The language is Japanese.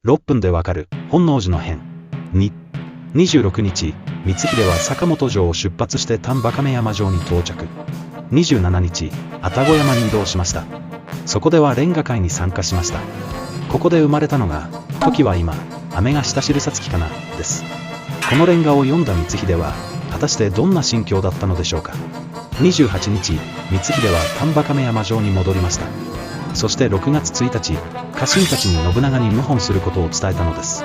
6分でわかる本能寺の変。2、26日、光秀は坂本城を出発して丹波亀山城に到着。27日、愛宕山に移動しました。そこではレンガ会に参加しました。ここで生まれたのが、時は今、雨が下知るさつきかな、です。このレンガを読んだ光秀は、果たしてどんな心境だったのでしょうか。28日、光秀は丹波亀山城に戻りました。そして6月1日、家臣たちに信長に謀反することを伝えたのです。